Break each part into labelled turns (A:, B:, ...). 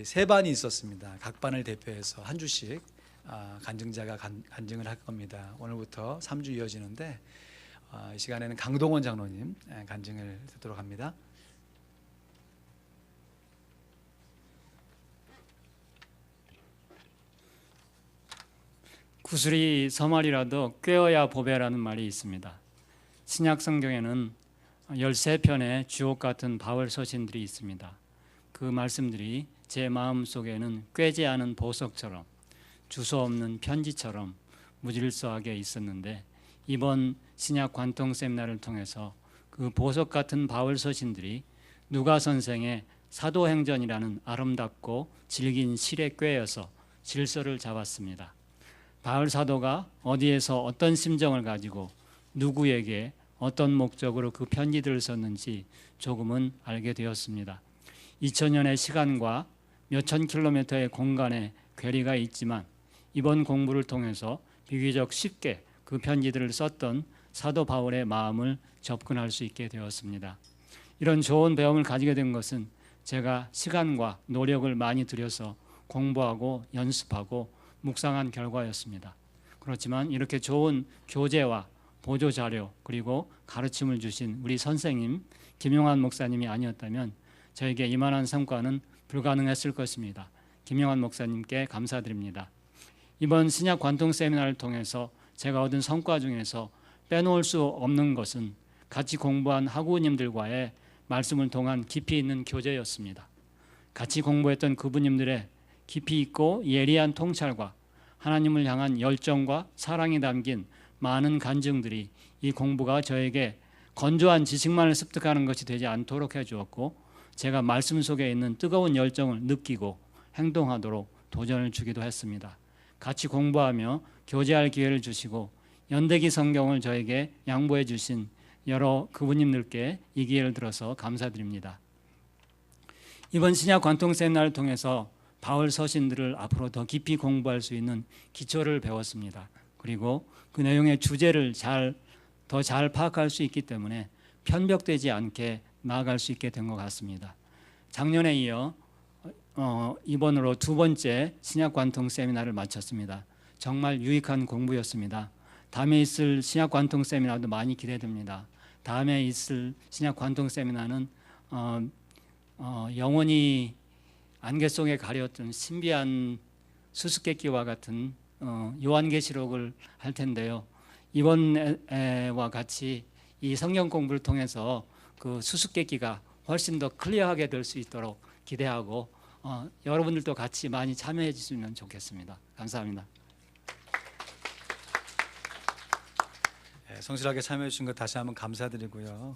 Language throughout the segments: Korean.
A: 세 반이 있었습니다. 각 반을 대표해서 한 주씩 간증자가 간증을 할 겁니다. 오늘부터 3주 이어지는데 이 시간에는 강동원 장로님 간증을 듣도록 합니다.
B: 구슬이 서말이라도 꿰어야 보배라는 말이 있습니다. 신약 성경에는 13편의 주옥 같은 바울 서신들이 있습니다. 그 말씀들이 제 마음속에는 꿰지 않은 보석처럼 주소 없는 편지처럼 무질서하게 있었는데, 이번 신약 관통 세미나를 통해서 그 보석 같은 바울 서신들이 누가 선생의 사도행전이라는 아름답고 질긴 실에 꿰어서 질서를 잡았습니다. 바울 사도가 어디에서 어떤 심정을 가지고 누구에게 어떤 목적으로 그 편지들을 썼는지 조금은 알게 되었습니다. 2000년의 시간과 몇천 킬로미터의 공간에 괴리가 있지만 이번 공부를 통해서 비교적 쉽게 그 편지들을 썼던 사도 바울의 마음을 접근할 수 있게 되었습니다. 이런 좋은 배움을 가지게 된 것은 제가 시간과 노력을 많이 들여서 공부하고 연습하고 묵상한 결과였습니다. 그렇지만 이렇게 좋은 교재와 보조자료 그리고 가르침을 주신 우리 선생님 김용환 목사님이 아니었다면 저에게 이만한 성과는 불가능했을 것입니다. 김용환 목사님께 감사드립니다. 이번 신약 관통 세미나를 통해서 제가 얻은 성과 중에서 빼놓을 수 없는 것은 같이 공부한 학우님들과의 말씀을 통한 깊이 있는 교제였습니다. 같이 공부했던 그분님들의 깊이 있고 예리한 통찰과 하나님을 향한 열정과 사랑이 담긴 많은 간증들이 이 공부가 저에게 건조한 지식만을 습득하는 것이 되지 않도록 해주었고, 제가 말씀 속에 있는 뜨거운 열정을 느끼고 행동하도록 도전을 주기도 했습니다. 같이 공부하며 교제할 기회를 주시고 연대기 성경을 저에게 양보해 주신 여러 그분님들께 이 기회를 들어서 감사드립니다. 이번 신약 관통 세미나를 통해서 바울 서신들을 앞으로 더 깊이 공부할 수 있는 기초를 배웠습니다. 그리고 그 내용의 주제를 더 잘 파악할 수 있기 때문에 편벽되지 않게 나아갈 수 있게 된 것 같습니다. 작년에 이어 이번으로 두 번째 신약 관통 세미나를 마쳤습니다. 정말 유익한 공부였습니다. 다음에 있을 신약 관통 세미나도 많이 기대됩니다. 다음에 있을 신약 관통 세미나는 영원히 안개 속에 가려웠던 신비한 수수께끼와 같은 요한계시록을 할 텐데요. 이번에와 같이 이 성경 공부를 통해서 그 수수께끼가 훨씬 더 클리어하게 될 수 있도록 기대하고 여러분들도 같이 많이 참여해 주시면 좋겠습니다. 감사합니다.
A: 성실하게 참여해 주신 것 다시 한번 감사드리고요.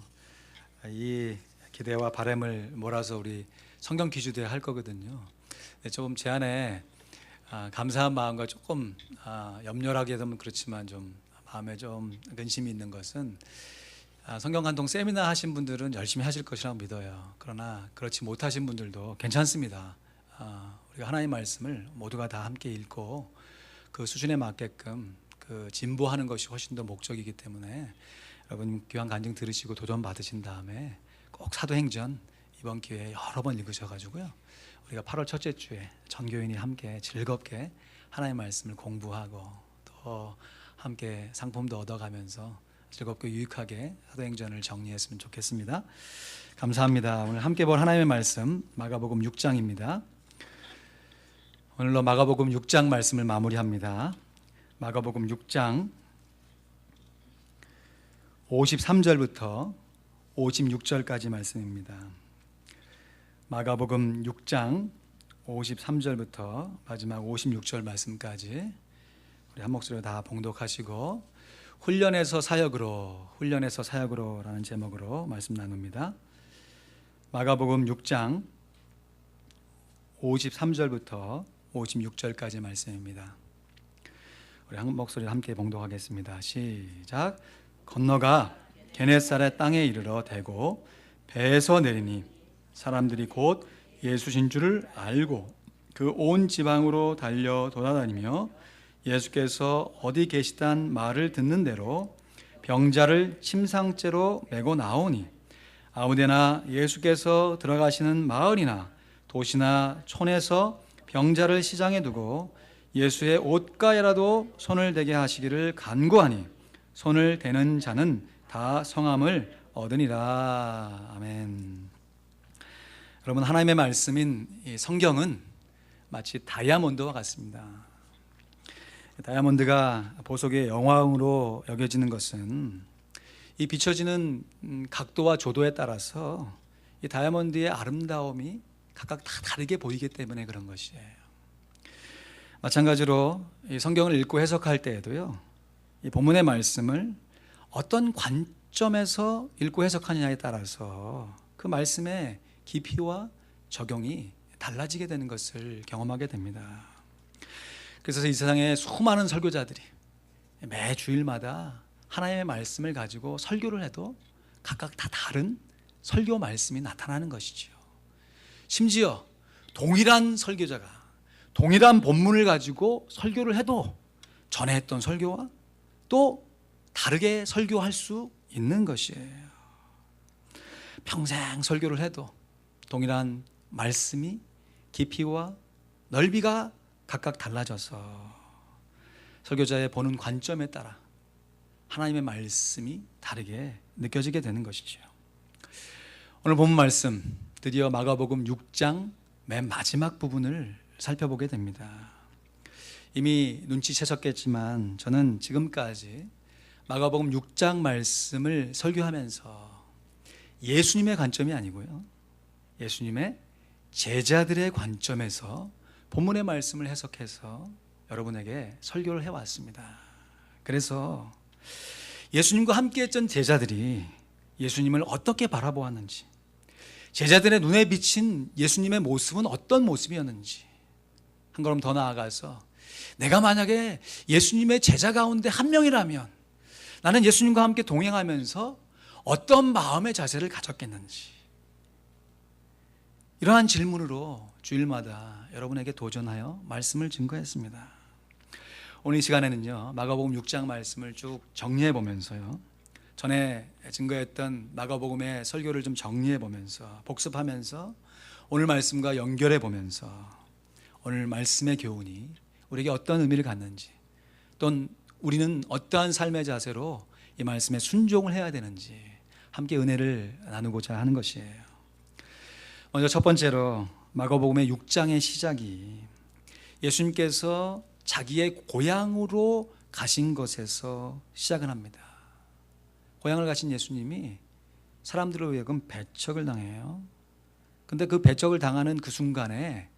A: 이 기대와 바람을 몰아서 우리 성경 기주대회 할 거거든요. 조금 제 안에 감사한 마음과 조금 염려하게 되면 그렇지만 좀 마음에 좀 근심이 있는 것은 성경 관통 세미나 하신 분들은 열심히 하실 것이라고 믿어요. 그러나 그렇지 못하신 분들도 괜찮습니다. 우리가 하나님의 말씀을 모두가 다 함께 읽고 그 수준에 맞게끔 그 진보하는 것이 훨씬 더 목적이기 때문에 여러분 귀한 간증 들으시고 도전 받으신 다음에 꼭 사도행전 이번 기회에 여러 번 읽으셔가지고요, 우리가 8월 첫째 주에 전교인이 함께 즐겁게 하나님의 말씀을 공부하고 또 함께 상품도 얻어가면서 즐겁고 유익하게 사도행전을 정리했으면 좋겠습니다. 감사합니다. 오늘 함께 볼 하나님의 말씀 마가복음 6장입니다. 오늘로 마가복음 6장 말씀을 마무리합니다. 마가복음 6장 53절부터 56절까지 말씀입니다. 마가복음 6장 53절부터 마지막 56절 말씀까지 우리 한 목소리로 다 봉독하시고 훈련에서 사역으로 라는 제목으로 말씀 나눕니다. 마가복음 6장 53절부터 56절까지 말씀입니다. 우리 한 목소리로 함께 봉독하겠습니다. 시작. 건너가 게네사렛 땅에 이르러 대고 배에서 내리니 사람들이 곧 예수신 줄을 알고 그 온 지방으로 달려 돌아다니며 예수께서 어디 계시단 말을 듣는 대로 병자를 침상째로 메고 나오니 아무데나 예수께서 들어가시는 마을이나 도시나 촌에서 병자를 시장에 두고 예수의 옷가에라도 손을 대게 하시기를 간구하니 손을 대는 자는 다 성함을 얻으니라. 아멘. 여러분, 하나님의 말씀인 이 성경은 마치 다이아몬드와 같습니다. 다이아몬드가 보석의 영광으로 여겨지는 것은 이 비춰지는 각도와 조도에 따라서 이 다이아몬드의 아름다움이 각각 다 다르게 보이기 때문에 그런 것이에요. 마찬가지로 이 성경을 읽고 해석할 때에도요, 이 본문의 말씀을 어떤 관점에서 읽고 해석하느냐에 따라서 그 말씀의 깊이와 적용이 달라지게 되는 것을 경험하게 됩니다. 그래서 이 세상에 수많은 설교자들이 매 주일마다 하나님의 말씀을 가지고 설교를 해도 각각 다 다른 설교 말씀이 나타나는 것이죠. 심지어 동일한 설교자가 동일한 본문을 가지고 설교를 해도 전에 했던 설교와 또 다르게 설교할 수 있는 것이에요. 평생 설교를 해도 동일한 말씀이 깊이와 넓이가 각각 달라져서 설교자의 보는 관점에 따라 하나님의 말씀이 다르게 느껴지게 되는 것이죠. 오늘 본 말씀, 드디어 마가복음 6장 맨 마지막 부분을 살펴보게 됩니다. 이미 눈치채셨겠지만 저는 지금까지 마가복음 6장 말씀을 설교하면서 예수님의 관점이 아니고요, 예수님의 제자들의 관점에서 본문의 말씀을 해석해서 여러분에게 설교를 해왔습니다. 그래서 예수님과 함께 했던 제자들이 예수님을 어떻게 바라보았는지, 제자들의 눈에 비친 예수님의 모습은 어떤 모습이었는지, 한 걸음 더 나아가서 내가 만약에 예수님의 제자 가운데 한 명이라면 나는 예수님과 함께 동행하면서 어떤 마음의 자세를 가졌겠는지, 이러한 질문으로 주일마다 여러분에게 도전하여 말씀을 증거했습니다. 오늘 이 시간에는요, 마가복음 6장 말씀을 쭉 정리해 보면서요, 전에 증거했던 마가복음의 설교를 좀 정리해 보면서 복습하면서 오늘 말씀과 연결해 보면서 오늘 말씀의 교훈이 우리에게 어떤 의미를 갖는지, 또 우리는 어떠한 삶의 자세로 이 말씀에 순종을 해야 되는지 함께 은혜를 나누고자 하는 것이에요. 먼저 첫 번째로 마가복음의 6장의 시작이 예수님께서 자기의 고향으로 가신 것에서 시작을 합니다. 고향을 가신 예수님이 사람들을 의하금 배척을 당해요. 근데 그 배척을 당하는 그 순간에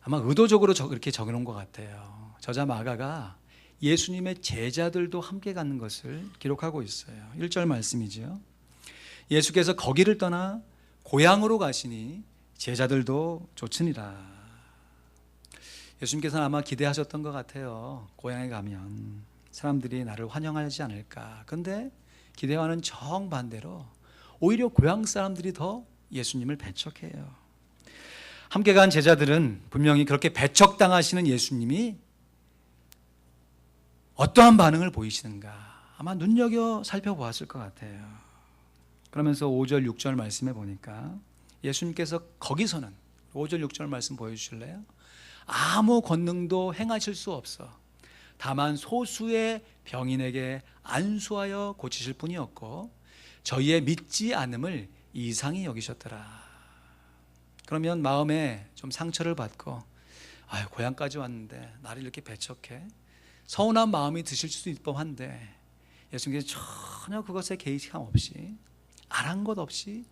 A: 아마 의도적으로 그렇게 적어놓은 것 같아요. 저자 마가가 예수님의 제자들도 함께 가는 것을 기록하고 있어요. 1절 말씀이죠. 예수께서 거기를 떠나 고향으로 가시니 제자들도 좇으니라. 예수님께서는 아마 기대하셨던 것 같아요. 고향에 가면 사람들이 나를 환영하지 않을까. 그런데 기대와는 정반대로 오히려 고향 사람들이 더 예수님을 배척해요. 함께 간 제자들은 분명히 그렇게 배척당하시는 예수님이 어떠한 반응을 보이시는가 아마 눈여겨 살펴보았을 것 같아요. 그러면서 5절 6절 말씀에 보니까 예수님께서 거기서는 5절 6절 말씀 보여주실래요? 아무 권능도 행하실 수 없어 다만 소수의 병인에게 안수하여 고치실 뿐이었고 저희의 믿지 않음을 이상히 여기셨더라. 그러면 마음에 좀 상처를 받고 고향까지 왔는데 나를 이렇게 배척해? 서운한 마음이 드실 수도 있을 법한데 예수님께서 전혀 그것에 개의치 없이 아랑곳 없이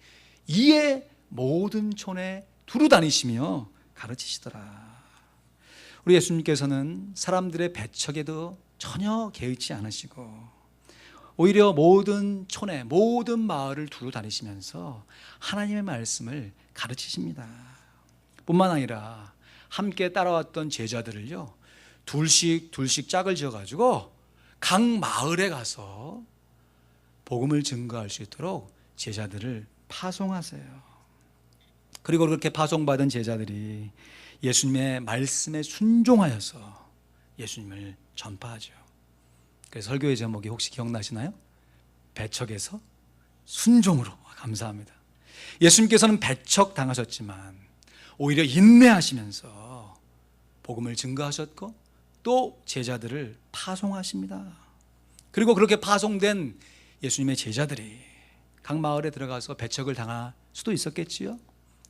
A: 이에 모든 촌에 두루 다니시며 가르치시더라. 우리 예수님께서는 사람들의 배척에도 전혀 개의치 않으시고 오히려 모든 촌에 모든 마을을 두루 다니시면서 하나님의 말씀을 가르치십니다. 뿐만 아니라 함께 따라왔던 제자들을요 둘씩 짝을 지어가지고 각 마을에 가서 복음을 증거할 수 있도록 제자들을 파송하세요. 그리고 그렇게 파송받은 제자들이 예수님의 말씀에 순종하여서 예수님을 전파하죠. 그래서 설교의 제목이 혹시 기억나시나요? 배척에서 순종으로. 감사합니다. 예수님께서는 배척당하셨지만 오히려 인내하시면서 복음을 증거하셨고 또 제자들을 파송하십니다. 그리고 그렇게 파송된 예수님의 제자들이 각 마을에 들어가서 배척을 당할 수도 있었겠지요.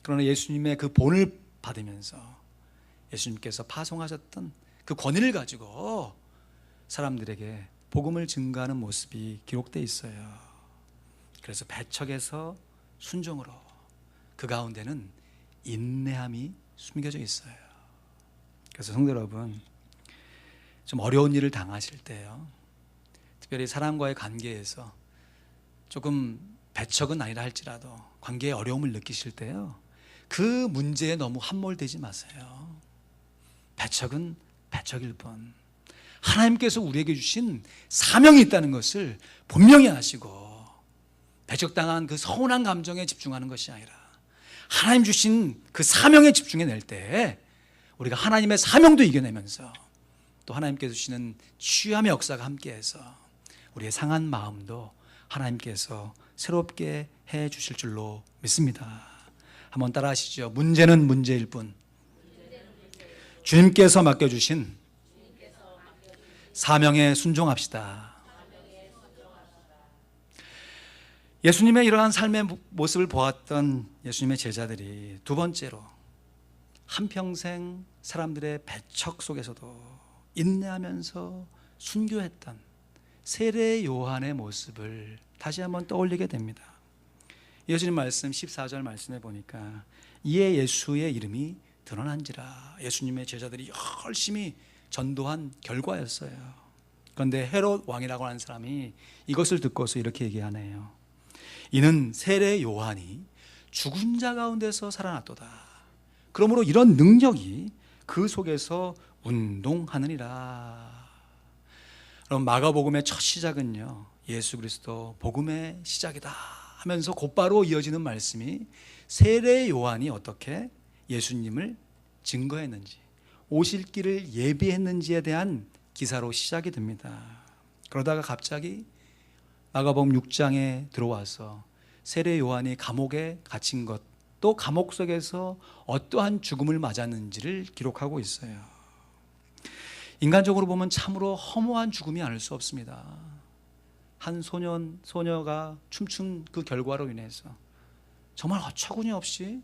A: 그러나 예수님의 그 본을 받으면서 예수님께서 파송하셨던 그 권위를 가지고 사람들에게 복음을 증거하는 모습이 기록되어 있어요. 그래서 배척에서 순종으로, 그 가운데는 인내함이 숨겨져 있어요. 그래서 성도 여러분, 좀 어려운 일을 당하실 때요, 특별히 사람과의 관계에서 조금 배척은 아니라 할지라도 관계에 어려움을 느끼실 때요, 그 문제에 너무 함몰되지 마세요. 배척은 배척일 뿐, 하나님께서 우리에게 주신 사명이 있다는 것을 분명히 아시고 배척당한 그 서운한 감정에 집중하는 것이 아니라 하나님 주신 그 사명에 집중해낼 때 우리가 하나님의 사명도 이겨내면서 또 하나님께서 주시는 취함의 역사가 함께해서 우리의 상한 마음도 하나님께서 새롭게 해 주실 줄로 믿습니다. 한번 따라 하시죠. 문제는 문제일 뿐 주님께서 맡겨주신 사명에 순종합시다. 예수님의 이러한 삶의 모습을 보았던 예수님의 제자들이 두 번째로 한평생 사람들의 배척 속에서도 인내하면서 순교했던 세례 요한의 모습을 다시 한번 떠올리게 됩니다. 이어지는 말씀 14절 말씀에 보니까 이에 예수의 이름이 드러난지라, 예수님의 제자들이 열심히 전도한 결과였어요. 그런데 헤롯 왕이라고 하는 사람이 이것을 듣고서 이렇게 얘기하네요. 이는 세례 요한이 죽은 자 가운데서 살아났도다. 그러므로 이런 능력이 그 속에서 운동하느니라. 그럼 마가복음의 첫 시작은요, 예수 그리스도 복음의 시작이다 하면서 곧바로 이어지는 말씀이 세례 요한이 어떻게 예수님을 증거했는지, 오실 길을 예비했는지에 대한 기사로 시작이 됩니다. 그러다가 갑자기 마가복음 6장에 들어와서 세례 요한이 감옥에 갇힌 것, 또 감옥 속에서 어떠한 죽음을 맞았는지를 기록하고 있어요. 인간적으로 보면 참으로 허무한 죽음이 아닐 수 없습니다. 한 소녀가 춤춘 그 결과로 인해서 정말 어처구니 없이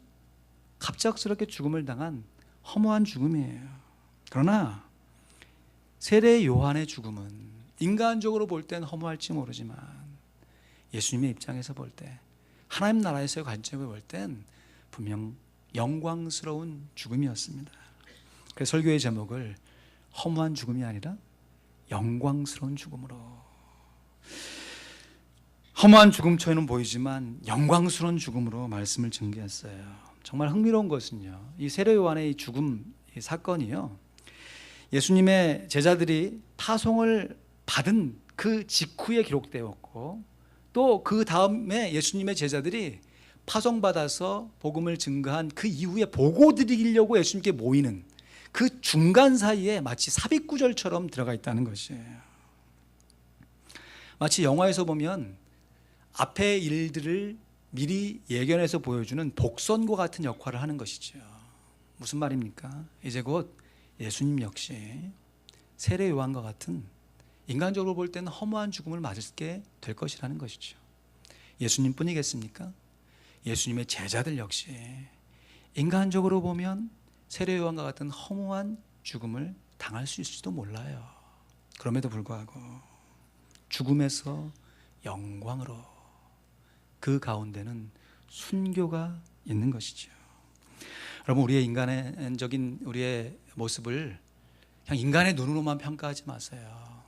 A: 갑작스럽게 죽음을 당한 허무한 죽음이에요. 그러나 세례 요한의 죽음은 인간적으로 볼 땐 허무할지 모르지만 예수님의 입장에서 볼 때, 하나님 나라에서의 관점을 볼 땐 분명 영광스러운 죽음이었습니다. 그래서 설교의 제목을 허무한 죽음이 아니라 영광스러운 죽음으로, 허무한 죽음처럼 보이지만 영광스러운 죽음으로 말씀을 증거했어요. 정말 흥미로운 것은요, 이 세례 요한의 이 죽음 이 사건이요, 예수님의 제자들이 파송을 받은 그 직후에 기록되었고, 또 그 다음에 예수님의 제자들이 파송받아서 복음을 증거한 그 이후에 보고 드리려고 예수님께 모이는 그 중간 사이에 마치 삽입구절처럼 들어가 있다는 것이에요. 마치 영화에서 보면 앞의 일들을 미리 예견해서 보여주는 복선과 같은 역할을 하는 것이죠. 무슨 말입니까? 이제 곧 예수님 역시 세례 요한과 같은 인간적으로 볼 때는 허무한 죽음을 맞게 될 것이라는 것이죠. 예수님뿐이겠습니까? 예수님의 제자들 역시 인간적으로 보면 세례 요한과 같은 허무한 죽음을 당할 수 있을지도 몰라요. 그럼에도 불구하고 죽음에서 영광으로, 그 가운데는 순교가 있는 것이죠. 여러분, 우리의 인간적인 우리의 모습을 그냥 인간의 눈으로만 평가하지 마세요.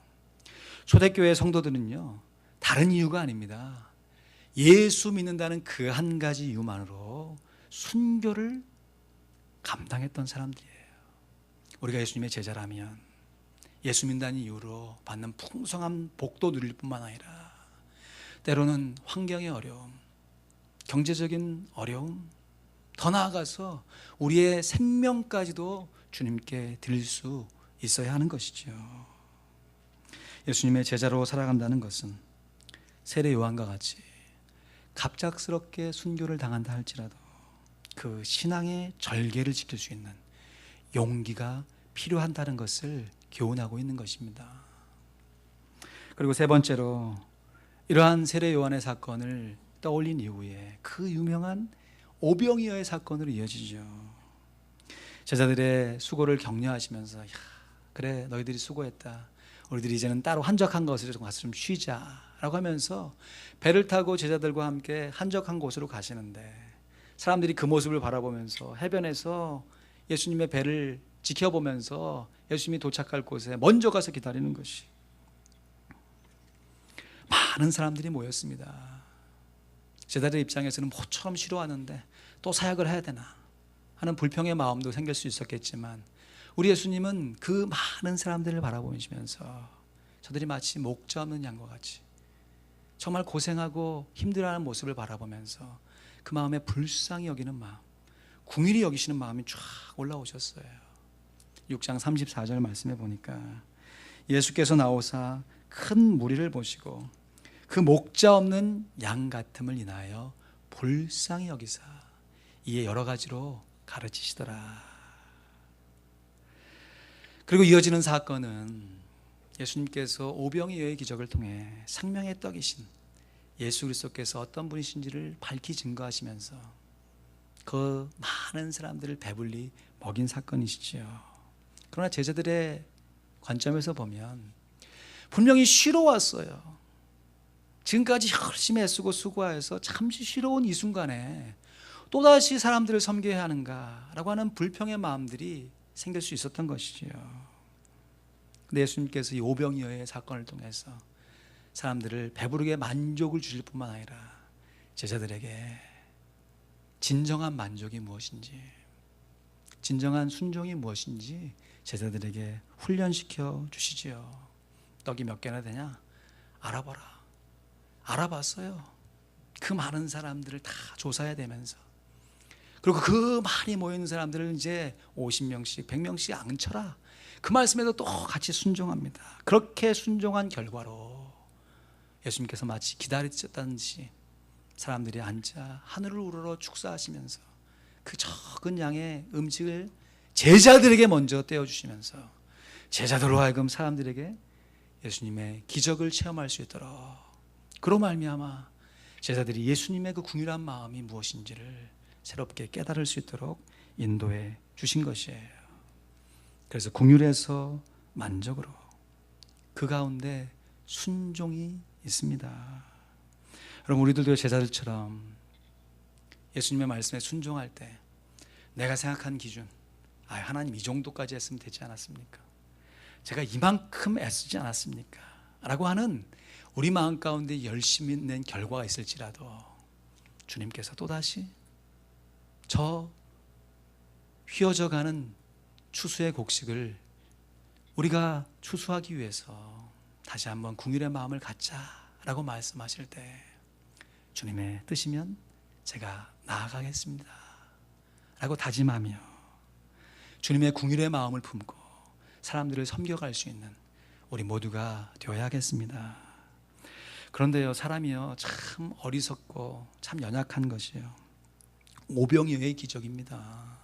A: 초대교회 성도들은요, 다른 이유가 아닙니다. 예수 믿는다는 그 한 가지 이유만으로 순교를 감당했던 사람들이에요. 우리가 예수님의 제자라면 예수 믿는다는 이유로 받는 풍성한 복도 누릴 뿐만 아니라 때로는 환경의 어려움, 경제적인 어려움, 더 나아가서 우리의 생명까지도 주님께 드릴 수 있어야 하는 것이죠. 예수님의 제자로 살아간다는 것은 세례 요한과 같이 갑작스럽게 순교를 당한다 할지라도 그 신앙의 절개를 지킬 수 있는 용기가 필요한다는 것을 교훈하고 있는 것입니다. 그리고 세 번째로 이러한 세례 요한의 사건을 떠올린 이후에 그 유명한 오병이어의 사건으로 이어지죠. 제자들의 수고를 격려하시면서 야, 그래 너희들이 수고했다. 우리들이 이제는 따로 한적한 곳으로 가서 좀 쉬자라고 하면서 배를 타고 제자들과 함께 한적한 곳으로 가시는데 사람들이 그 모습을 바라보면서 해변에서 예수님의 배를 지켜보면서 예수님이 도착할 곳에 먼저 가서 기다리는 것이 많은 사람들이 모였습니다. 제자들 입장에서는 모처럼 싫어하는데 또 사역을 해야 되나 하는 불평의 마음도 생길 수 있었겠지만 우리 예수님은 그 많은 사람들을 바라보시면서 저들이 마치 목자 없는 양과 같이 정말 고생하고 힘들어하는 모습을 바라보면서 그 마음에 불쌍히 여기는 마음, 궁일이 여기시는 마음이 쫙 올라오셨어요. 6장 34절 말씀해 보니까 예수께서 나오사 큰 무리를 보시고 그 목자 없는 양 같음을 인하여 불쌍히 여기사 이에 여러 가지로 가르치시더라. 그리고 이어지는 사건은 예수님께서 오병이어의 기적을 통해 생명의 떡이신 예수 그리스도께서 어떤 분이신지를 밝히 증거하시면서 그 많은 사람들을 배불리 먹인 사건이시죠. 그러나 제자들의 관점에서 보면 분명히 쉬러 왔어요. 지금까지 열심히 애쓰고 수고해서 잠시 쉬러 온 이 순간에 또다시 사람들을 섬겨야 하는가라고 하는 불평의 마음들이 생길 수 있었던 것이지요. 근데 예수님께서 이 오병이어의 사건을 통해서 사람들을 배부르게 만족을 주실 뿐만 아니라 제자들에게 진정한 만족이 무엇인지, 진정한 순종이 무엇인지 제자들에게 훈련시켜 주시지요. 떡이 몇 개나 되냐? 알아봐라. 알아봤어요. 그 많은 사람들을 다 조사해야 되면서 그리고 그 많이 모여있는 사람들을 이제 50명씩 100명씩 앙쳐라. 그 말씀에도 또 같이 순종합니다. 그렇게 순종한 결과로 예수님께서 마치 기다리셨다는 듯이 사람들이 앉아 하늘을 우러러 축사하시면서 그 적은 양의 음식을 제자들에게 먼저 떼어주시면서 제자들로 하여금 사람들에게 예수님의 기적을 체험할 수 있도록 그로 말미암아 제자들이 예수님의 그 궁일한 마음이 무엇인지를 새롭게 깨달을 수 있도록 인도해 주신 것이에요. 그래서 궁율에서 만족으로 그 가운데 순종이 있습니다. 여러분 우리들도 제자들처럼 예수님의 말씀에 순종할 때 내가 생각한 기준 하나님 이 정도까지 했으면 되지 않았습니까? 제가 이만큼 애쓰지 않았습니까? 라고 하는 우리 마음 가운데 열심히 낸 결과가 있을지라도 주님께서 또다시 저 휘어져가는 추수의 곡식을 우리가 추수하기 위해서 다시 한번 궁일의 마음을 갖자라고 말씀하실 때 주님의 뜻이면 제가 나아가겠습니다 라고 다짐하며 주님의 궁일의 마음을 품고 사람들을 섬겨갈 수 있는 우리 모두가 되어야겠습니다. 그런데요, 사람이요 참 어리석고 참 연약한 것이요 오병이어의 기적입니다.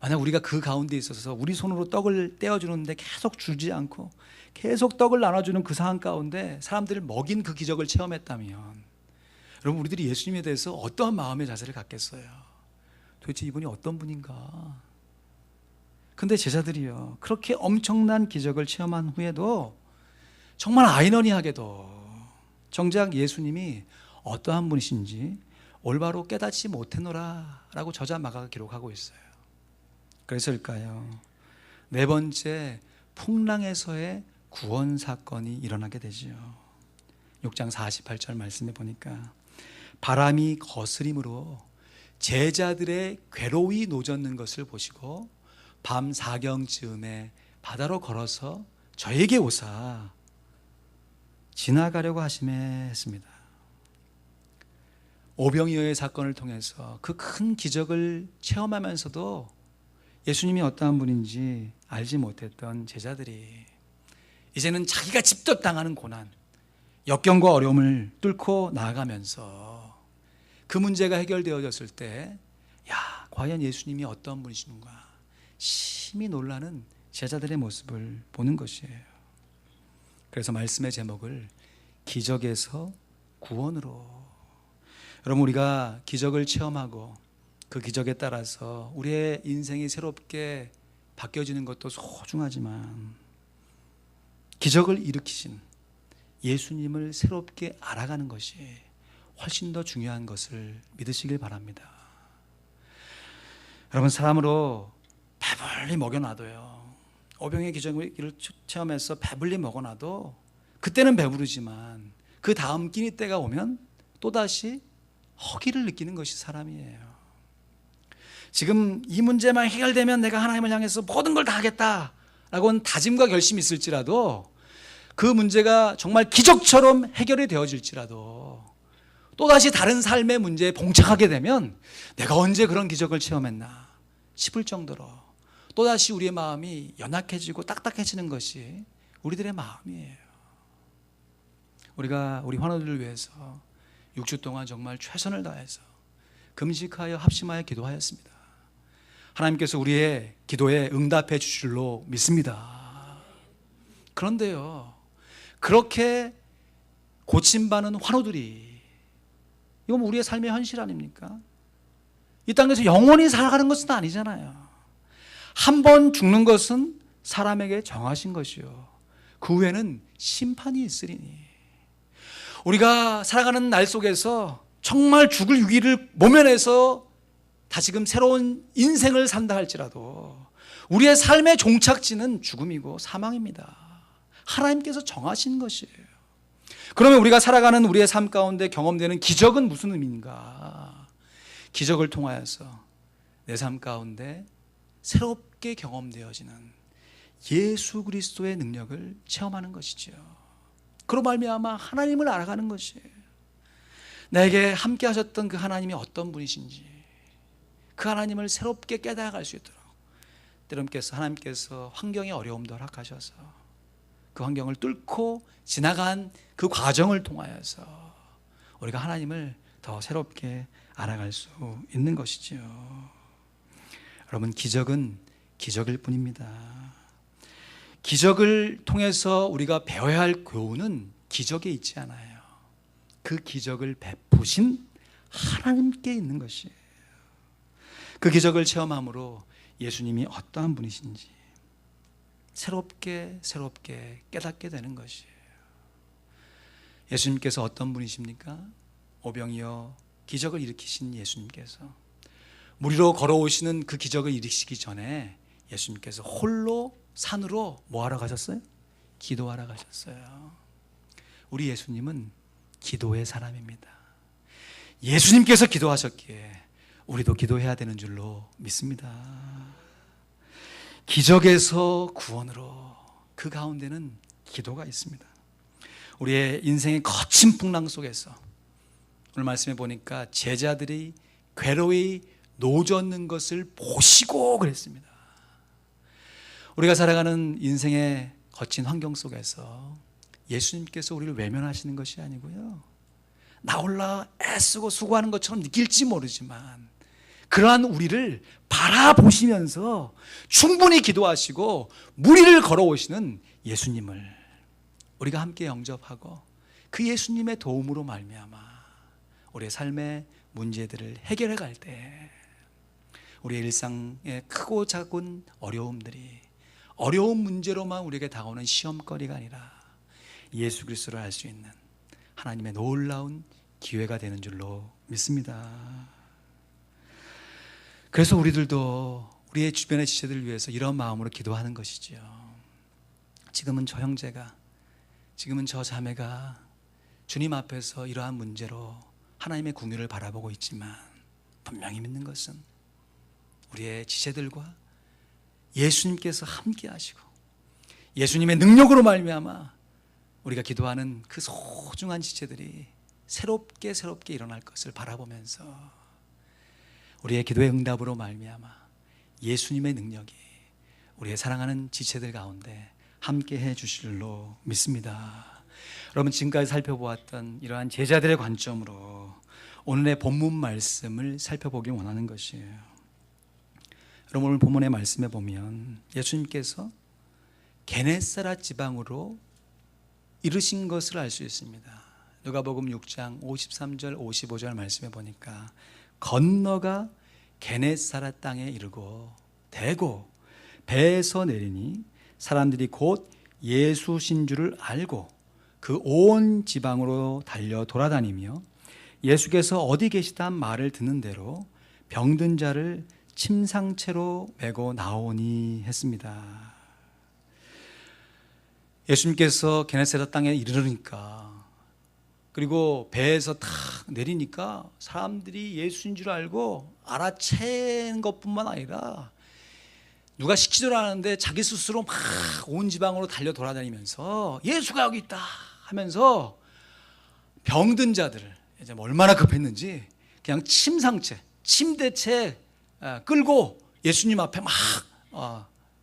A: 만약 우리가 그 가운데 있어서 우리 손으로 떡을 떼어주는데 계속 주지 않고 계속 떡을 나눠주는 그 상황 가운데 사람들을 먹인 그 기적을 체험했다면 여러분 우리들이 예수님에 대해서 어떠한 마음의 자세를 갖겠어요? 도대체 이분이 어떤 분인가? 근데 제자들이요 그렇게 엄청난 기적을 체험한 후에도 정말 아이러니하게도 정작 예수님이 어떠한 분이신지 올바로 깨닫지 못했노라 라고 저자 마가가 기록하고 있어요. 그래서일까요? 네 번째 풍랑에서의 구원 사건이 일어나게 되지요. 6장 48절 말씀해 보니까 바람이 거스림으로 제자들의 괴로움이 노젓는 것을 보시고 밤 사경쯤에 바다로 걸어서 저에게 오사 지나가려고 하시매 했습니다. 오병이어의 사건을 통해서 그 큰 기적을 체험하면서도 예수님이 어떠한 분인지 알지 못했던 제자들이 이제는 자기가 직접 당하는 고난, 역경과 어려움을 뚫고 나아가면서 그 문제가 해결되어졌을 때 야, 과연 예수님이 어떤 분이신가 심히 놀라는 제자들의 모습을 보는 것이에요. 그래서 말씀의 제목을 기적에서 구원으로. 여러분, 우리가 기적을 체험하고 그 기적에 따라서 우리의 인생이 새롭게 바뀌어지는 것도 소중하지만 기적을 일으키신 예수님을 새롭게 알아가는 것이 훨씬 더 중요한 것을 믿으시길 바랍니다. 여러분, 사람으로 배불리 먹여놔도요, 오병의 기적을 체험해서 배불리 먹어놔도 그때는 배부르지만 그 다음 끼니 때가 오면 또다시 허기를 느끼는 것이 사람이에요. 지금 이 문제만 해결되면 내가 하나님을 향해서 모든 걸 다 하겠다라고는 다짐과 결심이 있을지라도 그 문제가 정말 기적처럼 해결이 되어질지라도 또다시 다른 삶의 문제에 봉착하게 되면 내가 언제 그런 기적을 체험했나 싶을 정도로 또다시 우리의 마음이 연약해지고 딱딱해지는 것이 우리들의 마음이에요. 우리가 우리 환우들을 위해서 6주 동안 정말 최선을 다해서 금식하여 합심하여 기도하였습니다. 하나님께서 우리의 기도에 응답해 주실 줄로 믿습니다. 그런데요, 그렇게 고침받는 환우들이, 이건 우리의 삶의 현실 아닙니까? 이 땅에서 영원히 살아가는 것은 아니잖아요. 한 번 죽는 것은 사람에게 정하신 것이요, 그 후에는 심판이 있으리니. 우리가 살아가는 날 속에서 정말 죽을 위기를 모면해서 다시금 새로운 인생을 산다 할지라도 우리의 삶의 종착지는 죽음이고 사망입니다. 하나님께서 정하신 것이에요. 그러면 우리가 살아가는 우리의 삶 가운데 경험되는 기적은 무슨 의미인가? 기적을 통하여서 내 삶 가운데 새롭게 경험되어지는 예수 그리스도의 능력을 체험하는 것이지요. 그로 말미암아 하나님을 알아가는 것이에요. 내게 함께 하셨던 그 하나님이 어떤 분이신지, 그 하나님을 새롭게 깨달아갈 수 있도록 때로께서 하나님께서 환경의 어려움도 허락하셔서 그 환경을 뚫고 지나간 그 과정을 통하여서 우리가 하나님을 더 새롭게 알아갈 수 있는 것이지요. 여러분, 기적은 기적일 뿐입니다. 기적을 통해서 우리가 배워야 할 교훈은 기적에 있지 않아요. 그 기적을 베푸신 하나님께 있는 것이에요. 그 기적을 체험함으로 예수님이 어떠한 분이신지 새롭게 깨닫게 되는 것이에요. 예수님께서 어떤 분이십니까? 오병이어 기적을 일으키신 예수님께서 물 위로 걸어오시는 그 기적을 일으키시기 전에 예수님께서 홀로 산으로 뭐하러 가셨어요? 기도하러 가셨어요. 우리 예수님은 기도의 사람입니다. 예수님께서 기도하셨기에 우리도 기도해야 되는 줄로 믿습니다. 기적에서 구원으로, 그 가운데는 기도가 있습니다. 우리의 인생의 거친 풍랑 속에서 오늘 말씀해 보니까 제자들이 괴로이 노젓는 것을 보시고 그랬습니다. 우리가 살아가는 인생의 거친 환경 속에서 예수님께서 우리를 외면하시는 것이 아니고요, 나 홀라 애쓰고 수고하는 것처럼 느낄지 모르지만 그러한 우리를 바라보시면서 충분히 기도하시고 무리를 걸어오시는 예수님을 우리가 함께 영접하고 그 예수님의 도움으로 말미암아 우리의 삶의 문제들을 해결해 갈 때 우리의 일상의 크고 작은 어려움들이 어려운 문제로만 우리에게 다가오는 시험거리가 아니라 예수 그리스도를 알 수 있는 하나님의 놀라운 기회가 되는 줄로 믿습니다. 그래서 우리들도 우리의 주변의 지체들을 위해서 이런 마음으로 기도하는 것이지요. 지금은 저 형제가, 지금은 저 자매가 주님 앞에서 이러한 문제로 하나님의 궁유를 바라보고 있지만 분명히 믿는 것은 우리의 지체들과 예수님께서 함께 하시고 예수님의 능력으로 말미암아 우리가 기도하는 그 소중한 지체들이 새롭게 일어날 것을 바라보면서 우리의 기도의 응답으로 말미암아 예수님의 능력이 우리의 사랑하는 지체들 가운데 함께 해 주실 줄로 믿습니다. 여러분, 지금까지 살펴보았던 이러한 제자들의 관점으로 오늘의 본문 말씀을 살펴보기 원하는 것이에요. 여러분, 오늘 본문의 말씀에 보면 예수님께서 게네사렛 지방으로 이르신 것을 알 수 있습니다. 누가복음 6장 53절 55절 말씀에 보니까 건너가 게네사렛 땅에 이르고 대고 배에서 내리니 사람들이 곧 예수신 줄을 알고 그 온 지방으로 달려 돌아다니며 예수께서 어디 계시단 말을 듣는 대로 병든 자를 침상채로 메고 나오니 했습니다. 예수님께서 게네사렛 땅에 이르르니까, 그리고 배에서 탁 내리니까 사람들이 예수인 줄 알고 알아챈 것뿐만 아니라 누가 시키지도 않았는데 자기 스스로 막 온 지방으로 달려 돌아다니면서 예수가 여기 있다 하면서 병든 자들을, 이제 얼마나 급했는지 그냥 침상채, 침대채 끌고 예수님 앞에 막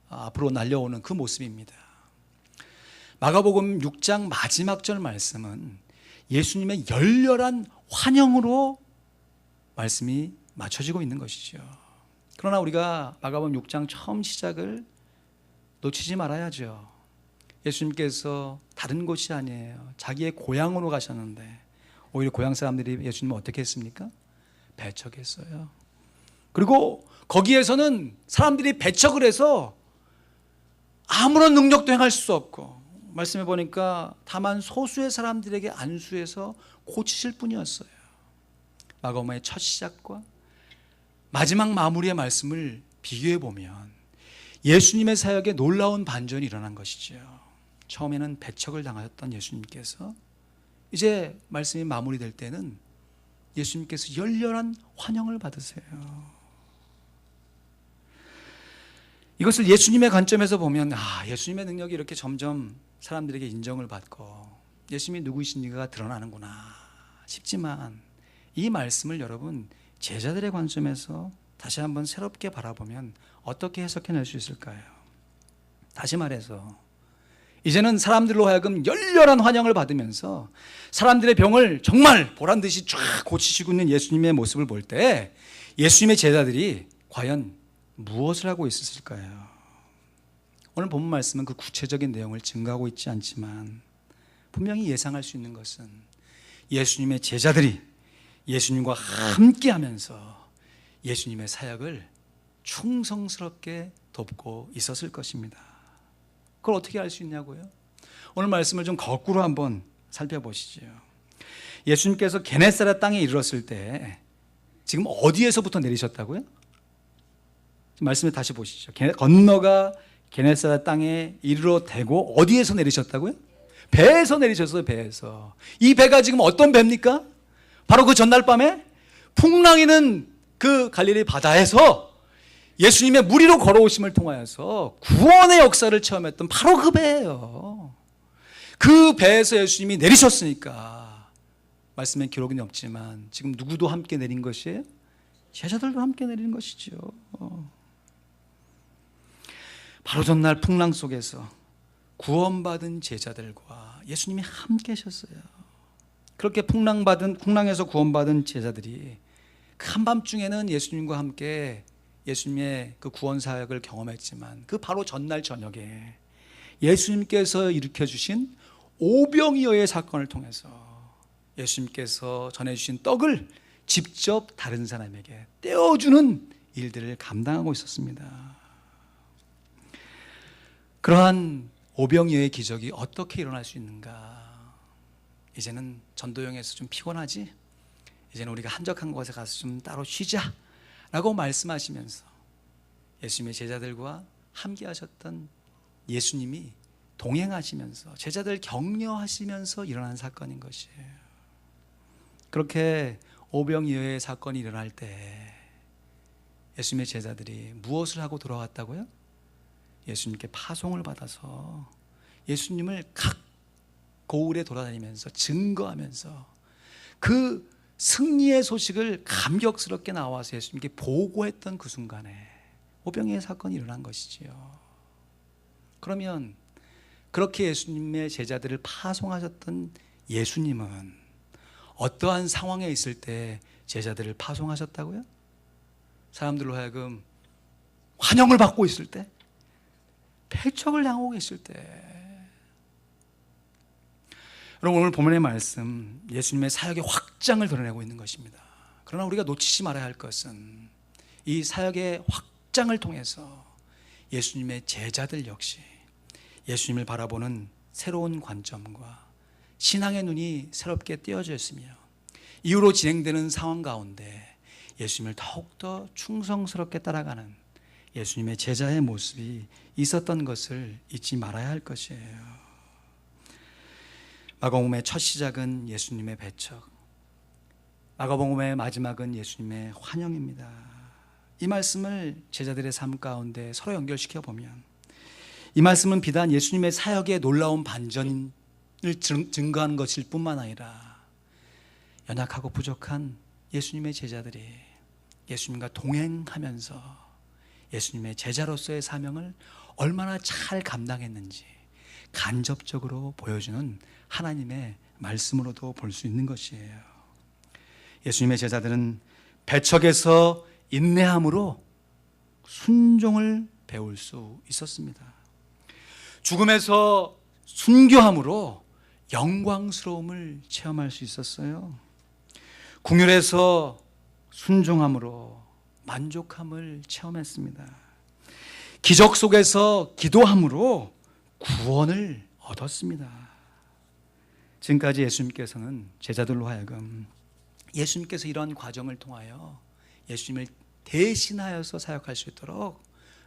A: 앞으로 날려오는 그 모습입니다. 마가복음 6장 마지막 절 말씀은 예수님의 열렬한 환영으로 말씀이 맞춰지고 있는 것이죠. 그러나 우리가 마가복음 6장 처음 시작을 놓치지 말아야죠. 예수님께서 다른 곳이 아니에요. 자기의 고향으로 가셨는데 오히려 고향 사람들이 예수님을 어떻게 했습니까? 배척했어요. 그리고 거기에서는 사람들이 배척을 해서 아무런 능력도 행할 수 없고, 말씀해 보니까 다만 소수의 사람들에게 안수해서 고치실 뿐이었어요. 마가복음의 첫 시작과 마지막 마무리의 말씀을 비교해 보면 예수님의 사역에 놀라운 반전이 일어난 것이죠. 처음에는 배척을 당하셨던 예수님께서 이제 말씀이 마무리될 때는 예수님께서 열렬한 환영을 받으세요. 이것을 예수님의 관점에서 보면 예수님의 능력이 이렇게 점점 사람들에게 인정을 받고 예수님이 누구이신지가 드러나는구나 싶지만, 이 말씀을 여러분 제자들의 관점에서 다시 한번 새롭게 바라보면 어떻게 해석해낼 수 있을까요? 다시 말해서 이제는 사람들로 하여금 열렬한 환영을 받으면서 사람들의 병을 정말 보란듯이 쫙 고치시고 있는 예수님의 모습을 볼 때 예수님의 제자들이 과연 무엇을 하고 있었을까요? 오늘 본문 말씀은 그 구체적인 내용을 증거하고 있지 않지만 분명히 예상할 수 있는 것은 예수님의 제자들이 예수님과 함께 하면서 예수님의 사역을 충성스럽게 돕고 있었을 것입니다. 그걸 어떻게 알 수 있냐고요? 오늘 말씀을 좀 거꾸로 한번 살펴보시죠. 예수님께서 게네사렛 땅에 이르렀을 때 지금 어디에서부터 내리셨다고요? 말씀을 다시 보시죠. 건너가 게네사렛 땅에 이르러 대고 어디에서 내리셨다고요? 배에서 내리셨어요. 배에서. 이 배가 지금 어떤 배입니까? 바로 그 전날 밤에 풍랑이는 그 갈릴리 바다에서 예수님의 무리로 걸어오심을 통하여서 구원의 역사를 체험했던 바로 그 배예요. 그 배에서 예수님이 내리셨으니까 말씀에 기록은 없지만 지금 누구도 함께 내린 것이에요? 제자들도 함께 내리는 것이죠. 바로 전날 풍랑 속에서 구원받은 제자들과 예수님이 함께 하셨어요. 그렇게 풍랑에서 구원받은 제자들이 그 한밤중에는 예수님과 함께 예수님의 그 구원 사역을 경험했지만 그 바로 전날 저녁에 예수님께서 일으켜주신 오병이어의 사건을 통해서 예수님께서 전해주신 떡을 직접 다른 사람에게 떼어주는 일들을 감당하고 있었습니다. 그러한 오병이어의 기적이 어떻게 일어날 수 있는가? 이제는 전도여행에서 좀 피곤하지? 이제는 우리가 한적한 곳에 가서 좀 따로 쉬자 라고 말씀하시면서 예수님의 제자들과 함께 하셨던 예수님이 동행하시면서 제자들 격려하시면서 일어난 사건인 것이에요. 그렇게 오병이어의 사건이 일어날 때 예수님의 제자들이 무엇을 하고 돌아왔다고요? 예수님께 파송을 받아서 예수님을 각 고을에 돌아다니면서 증거하면서 그 승리의 소식을 감격스럽게 나와서 예수님께 보고했던 그 순간에 오병이어의 사건이 일어난 것이지요. 그러면 그렇게 예수님의 제자들을 파송하셨던 예수님은 어떠한 상황에 있을 때 제자들을 파송하셨다고요? 사람들로 하여금 환영을 받고 있을 때, 패척을 당하고 있을 때. 여러분, 오늘 본문의 말씀 예수님의 사역의 확장을 드러내고 있는 것입니다. 그러나 우리가 놓치지 말아야 할 것은 이 사역의 확장을 통해서 예수님의 제자들 역시 예수님을 바라보는 새로운 관점과 신앙의 눈이 새롭게 띄어졌으며 이후로 진행되는 상황 가운데 예수님을 더욱더 충성스럽게 따라가는 예수님의 제자의 모습이 있었던 것을 잊지 말아야 할 것이에요. 마가복음의 첫 시작은 예수님의 배척, 마가복음의 마지막은 예수님의 환영입니다. 이 말씀을 제자들의 삶 가운데 서로 연결시켜 보면 이 말씀은 비단 예수님의 사역의 놀라운 반전을 증거하는 것일 뿐만 아니라 연약하고 부족한 예수님의 제자들이 예수님과 동행하면서 예수님의 제자로서의 사명을 얼마나 잘 감당했는지 간접적으로 보여주는 하나님의 말씀으로도 볼 수 있는 것이에요. 예수님의 제자들은 배척에서 인내함으로 순종을 배울 수 있었습니다. 죽음에서 순교함으로 영광스러움을 체험할 수 있었어요. 궁율에서 순종함으로 만족함을 체험했습니다. 기적 속에서 기도함으로 구원을 얻었습니다. 지금까지 예수님께서는 제자들로 하여금 예수님께서 이런 과정을 통하여 예수님을 대신하여서 사역할 수 있도록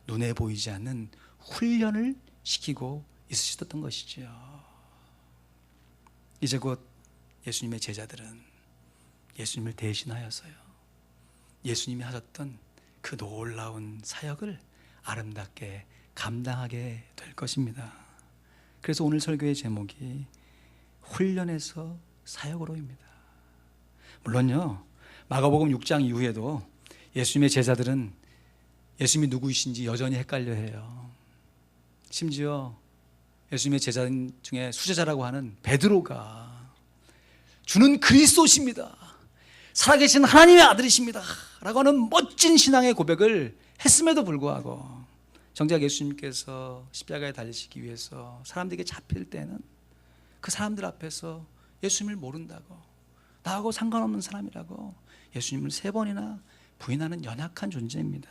A: 눈에 보이지 않는 훈련을 시키고 있으셨던 것이지요. 이제 곧 예수님의 제자들은 예수님을 대신하여서요, 예수님이 하셨던 그 놀라운 사역을 아름답게 감당하게 될 것입니다. 그래서 오늘 설교의 제목이 훈련에서 사역으로입니다. 물론요, 마가복음 6장 이후에도 예수님의 제자들은 예수님이 누구이신지 여전히 헷갈려해요. 심지어 예수님의 제자 중에 수제자라고 하는 베드로가 주는 그리스도십니다, 살아계신 하나님의 아들이십니다 라고 하는 멋진 신앙의 고백을 했음에도 불구하고 정작 예수님께서 십자가에 달리시기 위해서 사람들에게 잡힐 때는 그 사람들 앞에서 예수님을 모른다고, 나하고 상관없는 사람이라고 예수님을 3번이나 부인하는 연약한 존재입니다.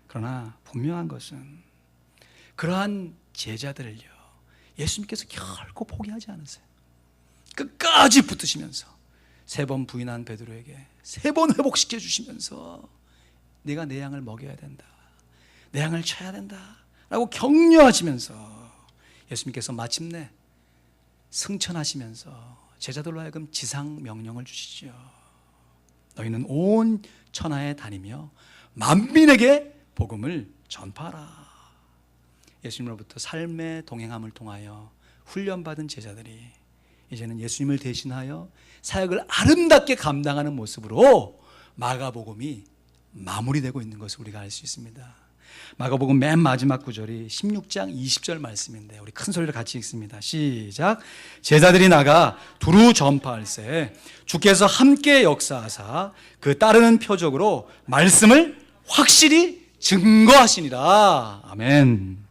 A: 그러나 분명한 것은 그러한 제자들을요, 예수님께서 결코 포기하지 않으세요. 끝까지 붙으시면서 3번 부인한 베드로에게 3번 회복시켜 주시면서 네가 내 양을 먹여야 된다, 내 양을 쳐야 된다 라고 격려하시면서 예수님께서 마침내 승천하시면서 제자들로 하여금 지상 명령을 주시죠. 너희는 온 천하에 다니며 만민에게 복음을 전파하라. 예수님으로부터 삶의 동행함을 통하여 훈련받은 제자들이 이제는 예수님을 대신하여 사역을 아름답게 감당하는 모습으로 마가복음이 마무리되고 있는 것을 우리가 알 수 있습니다. 마가복음 맨 마지막 구절이 16장 20절 말씀인데 우리 큰 소리로 같이 읽습니다. 시작. 제자들이 나가 두루 전파할세 주께서 함께 역사하사 그 따르는 표적으로 말씀을 확실히 증거하시니라. 아멘.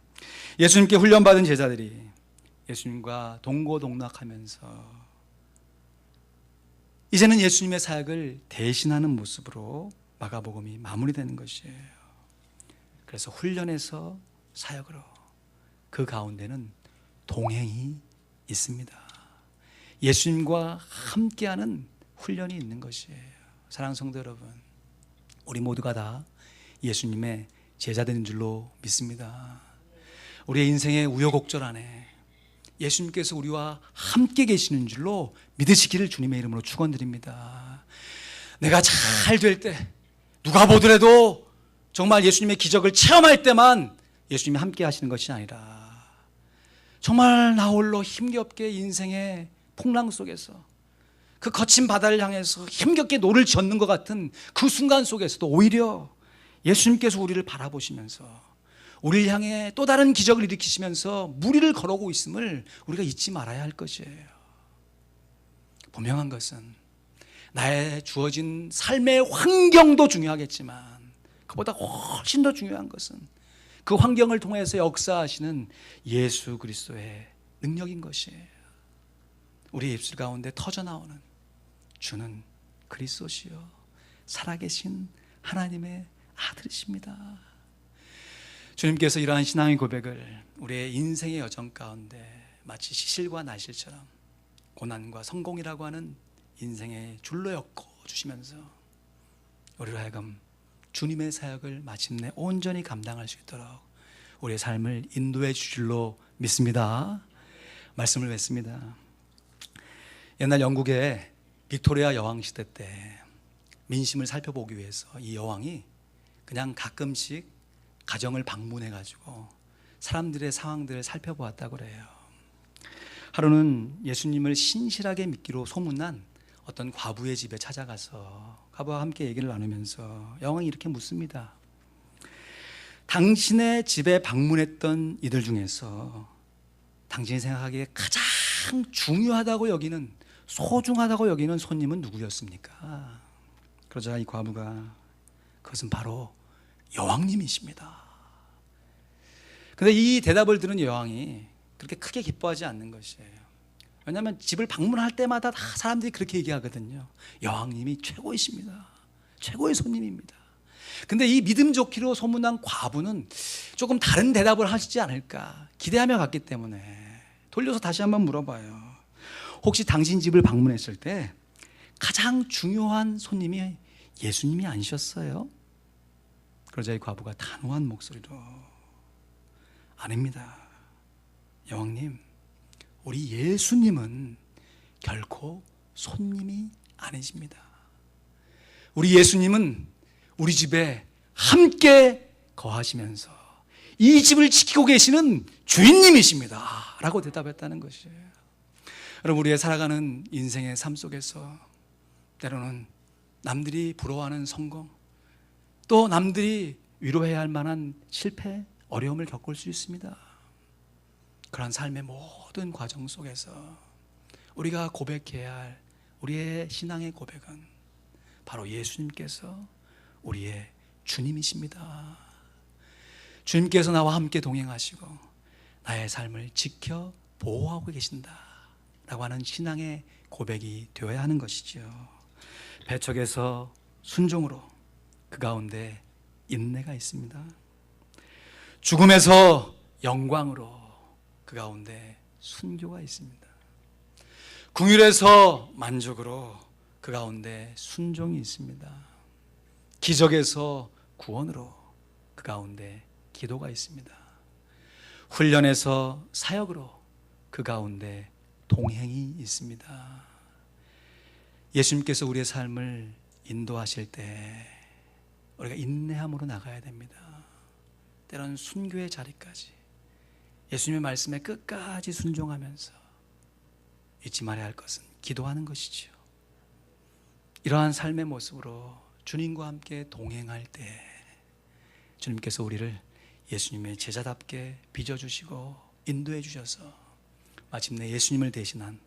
A: 예수님께 훈련받은 제자들이 예수님과 동고동락하면서 이제는 예수님의 사역을 대신하는 모습으로 마가복음이 마무리되는 것이에요. 그래서 훈련에서 사역으로, 그 가운데는 동행이 있습니다. 예수님과 함께하는 훈련이 있는 것이에요. 사랑하는 성도 여러분, 우리 모두가 다 예수님의 제자들인 줄로 믿습니다. 우리의 인생의 우여곡절 안에 예수님께서 우리와 함께 계시는 줄로 믿으시기를 주님의 이름으로 축원드립니다. 내가 잘 될 때, 누가 보더라도 정말 예수님의 기적을 체험할 때만 예수님이 함께 하시는 것이 아니라 정말 나 홀로 힘겹게 인생의 풍랑 속에서 그 거친 바다를 향해서 힘겹게 노를 젓는 것 같은 그 순간 속에서도 오히려 예수님께서 우리를 바라보시면서 우리를 향해 또 다른 기적을 일으키시면서 무리를 걸어오고 있음을 우리가 잊지 말아야 할 것이에요. 분명한 것은 나의 주어진 삶의 환경도 중요하겠지만 그보다 훨씬 더 중요한 것은 그 환경을 통해서 역사하시는 예수 그리스도의 능력인 것이에요. 우리 입술 가운데 터져나오는 주는 그리스도시요 살아계신 하나님의 아들이십니다. 주님께서 이러한 신앙의 고백을 우리의 인생의 여정 가운데 마치 시실과 나실처럼 고난과 성공이라고 하는 인생의 줄로 엮어주시면서 우리로 하여금 주님의 사역을 마침내 온전히 감당할 수 있도록 우리의 삶을 인도해 주실로 믿습니다. 말씀을 맺습니다. 옛날 영국의 빅토리아 여왕 시대 때 민심을 살펴보기 위해서 이 여왕이 그냥 가끔씩 가정을 방문해 가지고 사람들의 상황들을 살펴보았다고 그래요. 하루는 예수님을 신실하게 믿기로 소문난 어떤 과부의 집에 찾아가서 과부와 함께 얘기를 나누면서 여왕이 이렇게 묻습니다. 당신의 집에 방문했던 이들 중에서 당신이 생각하기에 가장 중요하다고 여기는, 소중하다고 여기는 손님은 누구였습니까? 그러자 이 과부가 그것은 바로 여왕님이십니다. 그런데 이 대답을 들은 여왕이 그렇게 크게 기뻐하지 않는 것이에요. 왜냐하면 집을 방문할 때마다 다 사람들이 그렇게 얘기하거든요. 여왕님이 최고이십니다. 최고의 손님입니다. 근데 이 믿음 좋기로 소문난 과부는 조금 다른 대답을 하시지 않을까 기대하며 갔기 때문에 돌려서 다시 한번 물어봐요. 혹시 당신 집을 방문했을 때 가장 중요한 손님이 예수님이 아니셨어요? 그러자 이 과부가 단호한 목소리로 아닙니다. 여왕님, 우리 예수님은 결코 손님이 아니십니다. 우리 예수님은 우리 집에 함께 거하시면서 이 집을 지키고 계시는 주인님이십니다 라고 대답했다는 것이에요. 여러분, 우리의 살아가는 인생의 삶 속에서 때로는 남들이 부러워하는 성공, 또 남들이 위로해야 할 만한 실패, 어려움을 겪을 수 있습니다. 그런 삶의 모든 과정 속에서 우리가 고백해야 할 우리의 신앙의 고백은 바로 예수님께서 우리의 주님이십니다. 주님께서 나와 함께 동행하시고 나의 삶을 지켜 보호하고 계신다 라고 하는 신앙의 고백이 되어야 하는 것이죠. 배척에서 순종으로 그 가운데 인내가 있습니다. 죽음에서 영광으로 그 가운데 순교가 있습니다. 궁율에서 만족으로 그 가운데 순종이 있습니다. 기적에서 구원으로 그 가운데 기도가 있습니다. 훈련에서 사역으로 그 가운데 동행이 있습니다. 예수님께서 우리의 삶을 인도하실 때 우리가 인내함으로 나가야 됩니다. 때로는 순교의 자리까지 예수님의 말씀에 끝까지 순종하면서 잊지 말아야 할 것은 기도하는 것이지요. 이러한 삶의 모습으로 주님과 함께 동행할 때 주님께서 우리를 예수님의 제자답게 빚어주시고 인도해 주셔서 마침내 예수님을 대신한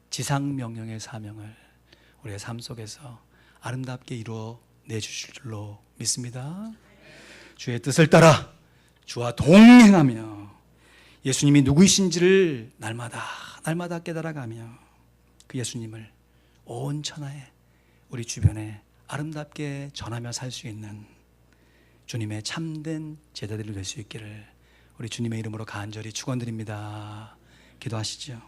A: 지상명령의 사명을 우리의 삶 속에서 아름답게 이루어내 주실 줄로 믿습니다. 주의 뜻을 따라 주와 동행하며 예수님이 누구이신지를 날마다 깨달아가며 그 예수님을 온 천하에 우리 주변에 아름답게 전하며 살 수 있는 주님의 참된 제자들이 될 수 있기를 우리 주님의 이름으로 간절히 축원드립니다. 기도하시죠.